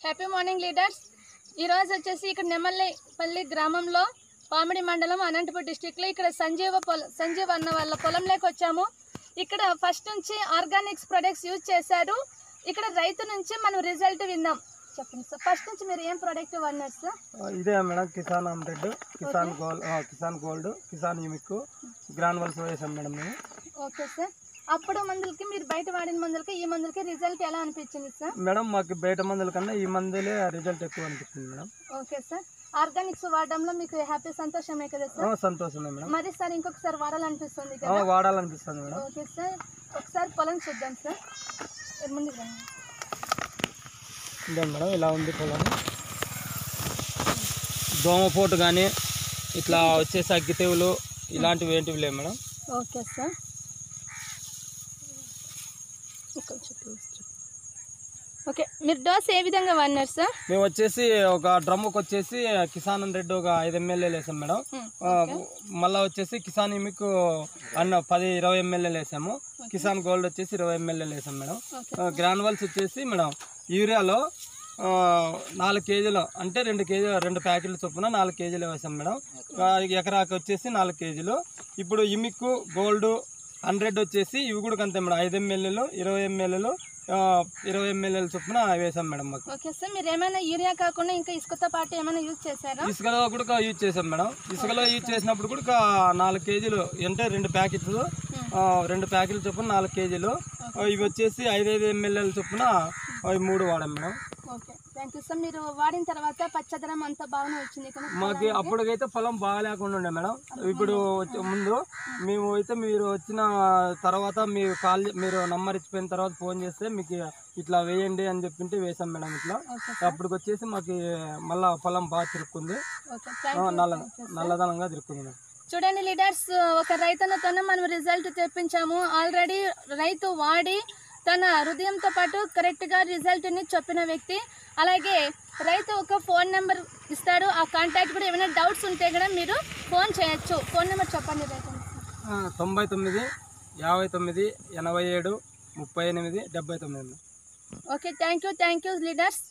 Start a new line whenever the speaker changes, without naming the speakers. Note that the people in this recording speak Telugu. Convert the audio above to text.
Happy morning leaders. ఈరోజు వచ్చేసి ఇక్కడ నెమల్లిపల్లి గ్రామంలో పామిడి మండలం అనంతపురం డిస్టిక్లో ఇక్కడ సంజీవ్ అన్న వాళ్ళ పొలంలోకి వచ్చాము. ఇక్కడ ఫస్ట్ నుంచి ఆర్గానిక్స్ ప్రొడక్ట్స్ యూజ్ చేశారు. ఇక్కడ రైతు నుంచి మనం రిజల్ట్ విన్నాం. చెప్పండి సార్, ఫస్ట్ నుంచి మీరు ఏం ప్రొడక్ట్ వాడినారు సార్?
ఇదే మేడం, కిసాన్ అమ్రెడ్, కిసాన్ గోల్డ్, కిసాన్ యూమిక్ గ్రాన్యువల్స్ వేసాం మేడం మేము.
ఓకే సార్, అప్పుడు మందులకి మీరు బయట వాడిన మందులకి ఈ మందులకి రిజల్ట్ ఎలా అనిపించింది సార్?
మేడం మాకు బయట మందుల కన్నా ఈ మందులే రిజల్ట్ ఎక్కువ అనిపిస్తుంది మేడం.
ఓకే సార్, ఆర్గానిక్స్ వాడడంలో మీకు హ్యాపీ సంతోషమే కదా సార్?
సంతోషమే మేడం.
మరి సార్ ఇంకొకసారి వాడాలనిపిస్తుంది కదా?
వాడాలనిపిస్తుంది మేడం.
ఓకే సార్, ఒకసారి పొలం చూద్దాం సార్. ముందుకు రండి.
ఇదే మేడం, ఇలా ఉంది పొలం. దోమపోటు కానీ ఇట్లా వచ్చేసి అగ్గి తెగులు ఇలాంటివి ఏంటివి లేవు మేడం.
ఓకే సార్, ఓకే మీరు డోస్ ఏ విధంగా వాడినారు సార్?
మేము వచ్చేసి ఒక డ్రమ్ముకి వచ్చేసి కిసాన్ రెడ్ ఒక 5 ml వేసాం మేడం. మళ్ళీ వచ్చేసి కిసాన్ యూమిక్ అన్న 10-20 ml వేసాము. కిసాన్ గోల్డ్ వచ్చేసి 20 ml వేసాం మేడం. గ్రాన్యువల్స్ వచ్చేసి మేడం యూరియాలో 4 kg అంటే 2 ప్యాకెట్లు చొప్పున 4 kg వేసాం మేడం. ఎకరాకి వచ్చేసి 4 kg. ఇప్పుడు యూమిక్ గోల్డ్ 100 వచ్చేసి ఇవి కూడా అంతే మేడం. 5 ml 20 ml 20 ml చొప్పున వేసాం మేడం మాకు.
ఓకే సార్, మీరు ఏమైనా యూరియా కాకుండా ఇంకా ఇసుకతో పాటు ఏమైనా యూజ్ చేశారా?
ఇసుకలో కూడా యూజ్ చేసాం మేడం. ఇసుకలో యూజ్ చేసినప్పుడు కూడా 4 kg అంటే 2 ప్యాకెట్లు 2 ప్యాకెట్లు చొప్పున 4 kg. ఇవి వచ్చేసి 5 ml చొప్పున 3 వాడాం madam.
Okay, thank you sir. మీరు వాడిన తర్వాత పచ్చదనం అంతా బాగానే వచ్చింది కదా?
మాకు అప్పటికైతే పొలం బాగా లేకుండా ఉండే మేడం. ఇప్పుడు ముందు మేము అయితే మీరు వచ్చిన తర్వాత మీరు నంబర్ ఇచ్చిపోయిన తర్వాత ఫోన్ చేస్తే మీకు ఇట్లా వేయండి అని చెప్పింటే వేసాం మేడం. ఇట్లా అప్పటికి వచ్చేసి మాకు మళ్ళా పొలం బాగా తిరుక్కుంది, నల్లదనంగా తిరుక్కుంది మేడం.
చూడండి లీడర్స్, ఒక రైతన్నతోనే మనం రిజల్ట్ తెప్పించాము. ఆల్రెడీ రైతు వాడి తన హృదయంతో పాటు కరెక్ట్గా రిజల్ట్ని చెప్పిన వ్యక్తి. అలాగే రైతు ఒక ఫోన్ నెంబర్ ఇస్తాడు, ఆ కాంటాక్ట్ కూడా ఏమైనా డౌట్స్ ఉంటే కూడా మీరు ఫోన్ చేయొచ్చు. ఫోన్ నెంబర్ చెప్పండి రైతు.
99 59 87 38 79.
Okay, thank you leaders.